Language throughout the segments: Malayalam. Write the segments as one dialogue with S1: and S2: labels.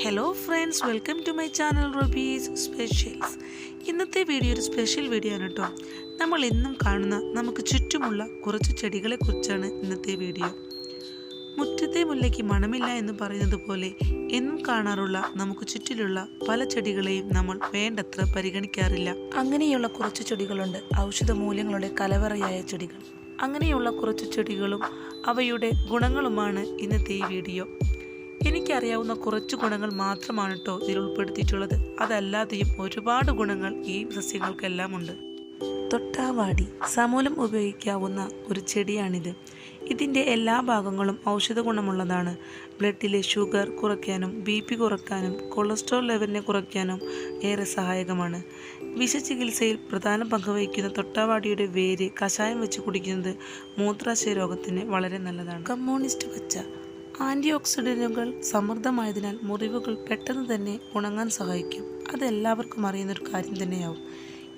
S1: Hello friends, welcome to my channel Rabee's specials. ഇന്നത്തെ വീഡിയോ ഒരു സ്പെഷ്യൽ വീഡിയോ ആണ് കേട്ടോ. നമ്മൾ എന്നും കാണുന്ന നമുക്ക് ചുറ്റുമുള്ള കുറച്ച് ചെടികളെക്കുറിച്ചാണ് ഇന്നത്തെ വീഡിയോ. മുറ്റത്തെ മുല്ലയ്ക്ക് മണമില്ല എന്ന് പറയുന്നത് പോലെ എന്നും കാണാറുള്ള നമുക്ക് ചുറ്റിലുള്ള പല ചെടികളെയും നമ്മൾ വേണ്ടത്ര പരിഗണിക്കാറില്ല. അങ്ങനെയുള്ള കുറച്ച് ചെടികളുണ്ട്, ഔഷധ മൂല്യങ്ങളുടെ കലവറയായ ചെടികൾ. അങ്ങനെയുള്ള കുറച്ച് ചെടികളും അവയുടെ ഗുണങ്ങളുമാണ് ഇന്നത്തെ ഈ വീഡിയോ. എനിക്കറിയാവുന്ന കുറച്ച് ഗുണങ്ങൾ മാത്രമാണ് കേട്ടോ ഇതിൽ ഉൾപ്പെടുത്തിയിട്ടുള്ളത്. അതല്ലാതെയും ഒരുപാട് ഗുണങ്ങൾ ഈ സസ്യങ്ങൾക്കെല്ലാം ഉണ്ട്. തൊട്ടാവാടി സമൂലം ഉപയോഗിക്കാവുന്ന ഒരു ചെടിയാണിത്. ഇതിൻ്റെ എല്ലാ ഭാഗങ്ങളും ഔഷധ ഗുണമുള്ളതാണ്. ബ്ലഡിലെ ഷുഗർ കുറയ്ക്കാനും BP കുറയ്ക്കാനും കൊളസ്ട്രോൾ ലെവലിനെ കുറയ്ക്കാനും ഏറെ സഹായകമാണ്. വിഷചികിത്സയിൽ പ്രധാന പങ്ക് വഹിക്കുന്ന തൊട്ടാവാടിയുടെ വേര് കഷായം വെച്ച് കുടിക്കുന്നത് മൂത്രാശയ രോഗത്തിന് വളരെ നല്ലതാണ്. കമ്മ്യൂണിസ്റ്റ് പച്ച ആൻറ്റി ഓക്സിഡൻറ്റുകൾ സമൃദ്ധമായതിനാൽ മുറിവുകൾ പെട്ടെന്ന് തന്നെ ഉണങ്ങാൻ സഹായിക്കും. അതെല്ലാവർക്കും അറിയുന്നൊരു കാര്യം തന്നെയാവും.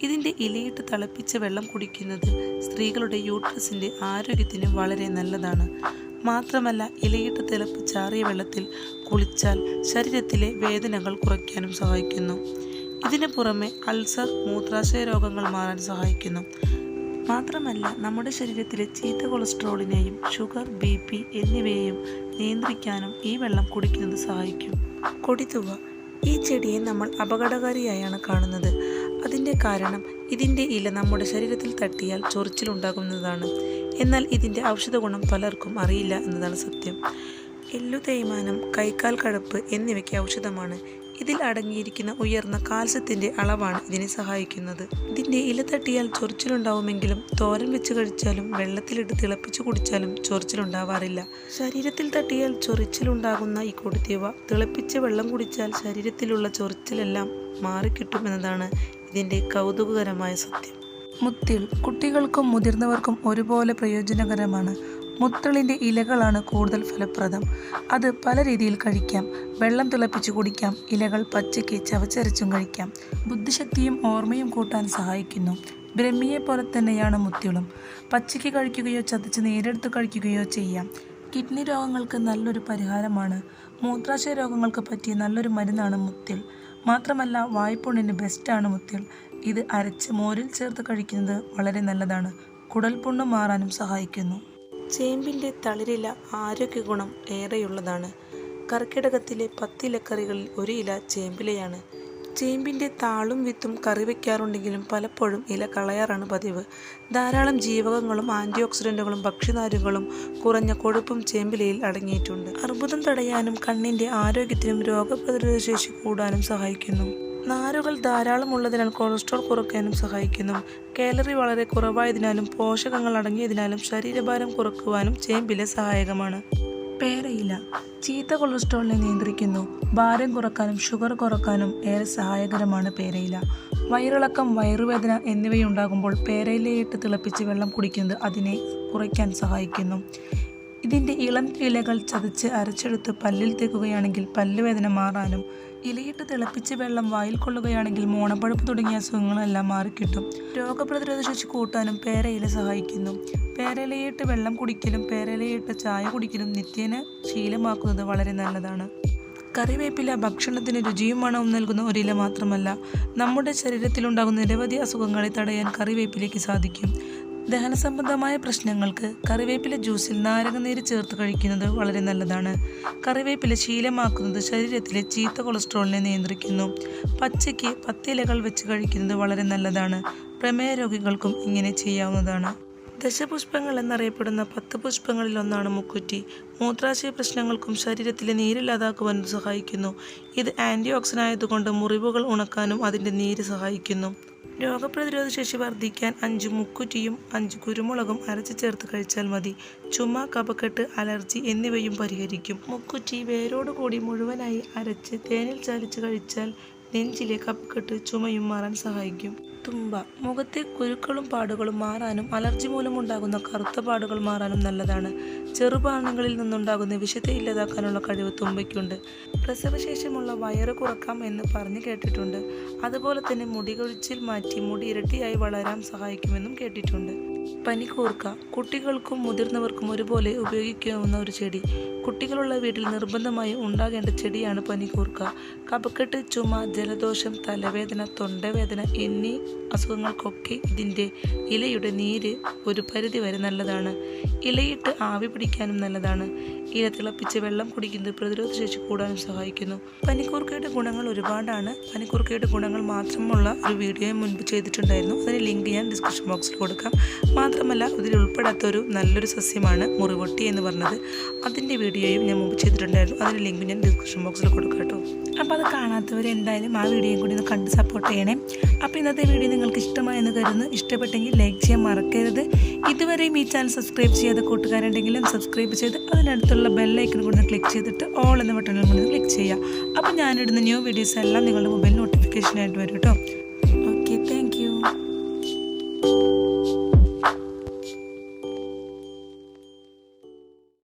S1: ഇതിൻ്റെ ഇലയിട്ട് തിളപ്പിച്ച വെള്ളം കുടിക്കുന്നത് സ്ത്രീകളുടെ യൂട്രസിൻ്റെ ആരോഗ്യത്തിന് വളരെ നല്ലതാണ്. മാത്രമല്ല, ഇലയിട്ട് തിളപ്പിച്ചാറിയ വെള്ളത്തിൽ കുളിച്ചാൽ ശരീരത്തിലെ വേദനകൾ കുറയ്ക്കാനും സഹായിക്കുന്നു. ഇതിന് പുറമെ അൾസർ, മൂത്രാശയ രോഗങ്ങൾ മാറാൻ സഹായിക്കുന്നു. മാത്രമല്ല, നമ്മുടെ ശരീരത്തിലെ ചീത്ത കൊളസ്ട്രോളിനെയും ഷുഗർ, BP എന്നിവയെയും നിയന്ത്രിക്കാനും ഈ വെള്ളം കുടിക്കുന്നത് സഹായിക്കും. കൊടിത്തുവ ഈ ചെടിയെ നമ്മൾ അപകടകാരിയായാണ് കാണുന്നത്. അതിൻ്റെ കാരണം ഇതിൻ്റെ ഇല നമ്മുടെ ശരീരത്തിൽ തട്ടിയാൽ ചൊറിച്ചിലുണ്ടാകുന്നതാണ്. എന്നാൽ ഇതിൻ്റെ ഔഷധ ഗുണം പലർക്കും അറിയില്ല എന്നതാണ് സത്യം. എല്ലു തേയ്മാനം, കൈക്കാൽ കഴപ്പ് എന്നിവയ്ക്ക് ഔഷധമാണ്. ഇതിൽ അടങ്ങിയിരിക്കുന്ന ഉയർന്ന കാൽസ്യത്തിൻ്റെ അളവാണ് ഇതിനെ സഹായിക്കുന്നത്. ഇതിൻ്റെ ഇല തട്ടിയാൽ ചൊറിച്ചിലുണ്ടാവുമെങ്കിലും തോരൻ വെച്ച് കഴിച്ചാലും വെള്ളത്തിലിട്ട് തിളപ്പിച്ച് കുടിച്ചാലും ചൊറിച്ചിലുണ്ടാവാറില്ല. ശരീരത്തിൽ തട്ടിയാൽ ചൊറിച്ചിലുണ്ടാകുന്ന ഈ കൊടിത്തീവ തിളപ്പിച്ച് വെള്ളം കുടിച്ചാൽ ശരീരത്തിലുള്ള ചൊറിച്ചിലെല്ലാം മാറിക്കിട്ടുമെന്നതാണ് ഇതിൻ്റെ കൗതുകകരമായ സത്യം. മുത്തിൾ കുട്ടികൾക്കും മുതിർന്നവർക്കും ഒരുപോലെ പ്രയോജനകരമാണ്. മുത്തിളിൻ്റെ ഇലകളാണ് കൂടുതൽ ഫലപ്രദം. അത് പല രീതിയിൽ കഴിക്കാം. വെള്ളം തിളപ്പിച്ച് കുടിക്കാം. ഇലകൾ പച്ചയ്ക്ക് ചവച്ചരച്ചും കഴിക്കാം. ബുദ്ധിശക്തിയും ഓർമ്മയും കൂട്ടാൻ സഹായിക്കുന്നു. ബ്രഹ്മിയെ പോലെ തന്നെയാണ് മുത്തിളും. പച്ചയ്ക്ക് കഴിക്കുകയോ ചതച്ച് നേരെടുത്ത് കഴിക്കുകയോ ചെയ്യാം. കിഡ്നി രോഗങ്ങൾക്ക് നല്ലൊരു പരിഹാരമാണ്. മൂത്രാശയ രോഗങ്ങൾക്ക് പറ്റിയ നല്ലൊരു മരുന്നാണ് മുത്തിൾ. മാത്രമല്ല, വായ്പുണ്ണിന് ബെസ്റ്റാണ് മുത്തിൾ. ഇത് അരച്ച് മോരിൽ ചേർത്ത് കഴിക്കുന്നത് വളരെ നല്ലതാണ്. കുടൽപുണ്ണ് മാറാനും സഹായിക്കുന്നു. ചേമ്പിൻ്റെ തളിരില ആരോഗ്യ ഗുണം ഏറെയുള്ളതാണ്. കർക്കിടകത്തിലെ 10 ഇലക്കറികളിൽ ഒരു ഇല ചേമ്പിലയാണ്. ചേമ്പിൻ്റെ താളും വിത്തും കറി വയ്ക്കാറുണ്ടെങ്കിലും പലപ്പോഴും ഇല കളയാറാണ് പതിവ്. ധാരാളം ജീവകങ്ങളും ആൻറ്റി ഓക്സിഡൻറ്റുകളും ഭക്ഷ്യനാരുകളും കുറഞ്ഞ കൊഴുപ്പും ചേമ്പിലയിൽ അടങ്ങിയിട്ടുണ്ട്. അർബുദം തടയാനും കണ്ണിൻ്റെ ആരോഗ്യത്തിനും രോഗപ്രതിരോധ ശേഷി കൂടാനും സഹായിക്കുന്നു. നാരുകൾ ധാരാളം ഉള്ളതിനാൽ കൊളസ്ട്രോൾ കുറയ്ക്കാനും സഹായിക്കുന്നു. കാലറി വളരെ കുറവായതിനാലും പോഷകങ്ങൾ അടങ്ങിയതിനാലും ശരീരഭാരം കുറയ്ക്കുവാനും ചേമ്പില സഹായകമാണ്. പേരയില ചീത്ത കൊളസ്ട്രോളിനെ നിയന്ത്രിക്കുന്നു. ഭാരം കുറയ്ക്കാനും ഷുഗർ കുറയ്ക്കാനും ഏറെ സഹായകരമാണ് പേരയില. വയറിളക്കം, വയറുവേദന എന്നിവയുണ്ടാകുമ്പോൾ പേരയിലയിട്ട് തിളപ്പിച്ച് വെള്ളം കുടിക്കുന്നത് അതിനെ കുറയ്ക്കാൻ സഹായിക്കുന്നു. ഇതിൻ്റെ ഇളം ഇലകൾ ചതച്ച് അരച്ചെടുത്ത് പല്ലിൽ തേക്കുകയാണെങ്കിൽ പല്ലുവേദന മാറാനും, ഇലയിട്ട് തിളപ്പിച്ച് വെള്ളം വായിൽ കൊള്ളുകയാണെങ്കിൽ മോണപ്പഴുപ്പ് തുടങ്ങിയ അസുഖങ്ങളെല്ലാം മാറിക്കിട്ടും. രോഗപ്രതിരോധ ശേഷി കൂട്ടാനും പേരയില സഹായിക്കുന്നു. പേരയിലയിട്ട് വെള്ളം കുടിക്കലും പേരയിലയിട്ട് ചായ കുടിക്കലും നിത്യേന ശീലമാക്കുന്നത് വളരെ നല്ലതാണ്. കറിവേപ്പില ഭക്ഷണത്തിന് രുചിയും മണവും നൽകുന്ന ഒരില മാത്രമല്ല, നമ്മുടെ ശരീരത്തിലുണ്ടാകുന്ന നിരവധി അസുഖങ്ങളെ തടയാൻ കറിവേപ്പിലയ്ക്ക് സാധിക്കും. ദഹന സംബന്ധമായ പ്രശ്നങ്ങൾക്ക് കറിവേപ്പില ജ്യൂസിൽ നാരങ്ങനീര് ചേർത്ത് കഴിക്കുന്നത് വളരെ നല്ലതാണ്. കറിവേപ്പില ശീലമാക്കുന്നത് ശരീരത്തിലെ ചീത്ത കൊളസ്ട്രോളിനെ നിയന്ത്രിക്കുന്നു. പച്ചയ്ക്ക് 10 ഇലകൾ വെച്ച് കഴിക്കുന്നത് വളരെ നല്ലതാണ്. പ്രമേഹ രോഗികൾക്കും ഇങ്ങനെ ചെയ്യാവുന്നതാണ്. ദശപുഷ്പങ്ങൾ എന്നറിയപ്പെടുന്ന 10 പുഷ്പങ്ങളിൽ ഒന്നാണ് മുക്കുറ്റി. മൂത്രാശയ പ്രശ്നങ്ങൾക്കും ശരീരത്തിലെ നീരില്ലാതാക്കുവാനും സഹായിക്കുന്നു. ഇത് ആൻറ്റി ഓക്സിഡൻ്റ് ആയതുകൊണ്ട് മുറിവുകൾ ഉണക്കാനും അതിൻ്റെ നീര് സഹായിക്കുന്നു. രോഗപ്രതിരോധ ശേഷി വർദ്ധിക്കാൻ 5 മുക്കുറ്റിയും 5 കുരുമുളകും അരച്ച് ചേർത്ത് കഴിച്ചാൽ മതി. ചുമ, കഫക്കെട്ട്, അലർജി എന്നിവയും പരിഹരിക്കും. മുക്കുറ്റി വേരോടുകൂടി മുഴുവനായി അരച്ച് തേനിൽ ചാലിച്ച് കഴിച്ചാൽ നെഞ്ചിലെ കഫക്കെട്ട്, ചുമയും മാറാൻ സഹായിക്കും. തുമ്പ മുഖത്തെ കുരുക്കളും പാടുകളും മാറാനും അലർജി മൂലമുണ്ടാകുന്ന കറുത്ത പാടുകൾ മാറാനും നല്ലതാണ്. ചെറുപാനങ്ങളിൽ നിന്നുണ്ടാകുന്ന വിഷത്തെ ഇല്ലാതാക്കാനുള്ള കഴിവ് തുമ്പയ്ക്കുണ്ട്. പ്രസവശേഷമുള്ള വയറ് കുറക്കാം എന്ന് പറഞ്ഞു കേട്ടിട്ടുണ്ട്. അതുപോലെ തന്നെ മുടി കൊഴിച്ചിൽ മാറ്റി മുടി ഇരട്ടിയായി വളരാൻ സഹായിക്കുമെന്നും കേട്ടിട്ടുണ്ട്. പനിക്കൂർക്ക കുട്ടികൾക്കും മുതിർന്നവർക്കും ഒരുപോലെ ഉപയോഗിക്കാവുന്ന ഒരു ചെടി. കുട്ടികളുള്ള വീട്ടിൽ നിർബന്ധമായും ഉണ്ടാകേണ്ട ചെടിയാണ് പനിക്കൂർക്ക. കഫക്കെട്ട്, ചുമ, ജലദോഷം, തലവേദന, തൊണ്ടവേദന എന്നീ അസുഖങ്ങൾക്കൊക്കെ ഇതിൻ്റെ ഇലയുടെ നീര് ഒരു പരിധി വരെ നല്ലതാണ്. ഇലയിട്ട് ആവി പിടിക്കാനും നല്ലതാണ്. ഇല തിളപ്പിച്ച് വെള്ളം കുടിക്കുന്നത് പ്രതിരോധശേഷി കൂടാനും സഹായിക്കുന്നു. പനിക്കൂർക്കയുടെ ഗുണങ്ങൾ ഒരുപാടാണ്. പനിക്കൂർക്കയുടെ ഗുണങ്ങൾ മാത്രമുള്ള ഒരു വീഡിയോ മുൻപ് ചെയ്തിട്ടുണ്ടായിരുന്നു. അതിന് ലിങ്ക് ഞാൻ ഡിസ്ക്രിപ്ഷൻ ബോക്സിൽ കൊടുക്കാം. മാത്രമല്ല ഇതിൽ ഉൾപ്പെടാത്തൊരു നല്ലൊരു സസ്യമാണ് മുറിവൊട്ടി എന്ന് പറഞ്ഞത്. അതിൻ്റെ വീഡിയോയും ഞാൻ മുമ്പ് ചെയ്തിട്ടുണ്ടായിരുന്നു. അതിൻ്റെ ലിങ്ക് ഞാൻ ഡിസ്ക്രിപ്ഷൻ ബോക്സിൽ കൊടുക്കാം കേട്ടോ. അപ്പോൾ അത് കാണാത്തവർ എന്തായാലും ആ വീഡിയോയും കൂടി ഒന്ന് കണ്ട് സപ്പോർട്ട് ചെയ്യണേ. അപ്പോൾ ഇന്നത്തെ വീഡിയോ നിങ്ങൾക്ക് ഇഷ്ടമായെന്ന് കരുതുന്നു. ഇഷ്ടപ്പെട്ടെങ്കിൽ ലൈക്ക് ചെയ്യാൻ മറക്കരുത്. ഇതുവരെയും ഈ ചാനൽ സബ്സ്ക്രൈബ് ചെയ്യാതെ കൂട്ടുകാരുണ്ടെങ്കിലും സബ്സ്ക്രൈബ് ചെയ്ത് അതിനടുത്തുള്ള ബെല്ലൈക്കൺ കൂടി ക്ലിക്ക് ചെയ്തിട്ട് ഓൾ എന്ന ബട്ടണിൽ കൂടി ക്ലിക്ക് ചെയ്യുക. അപ്പോൾ ഞാനിടുന്ന ന്യൂ വീഡിയോസ് എല്ലാം നിങ്ങളുടെ മൊബൈൽ നോട്ടിഫിക്കേഷനായിട്ട് വരും കേട്ടോ.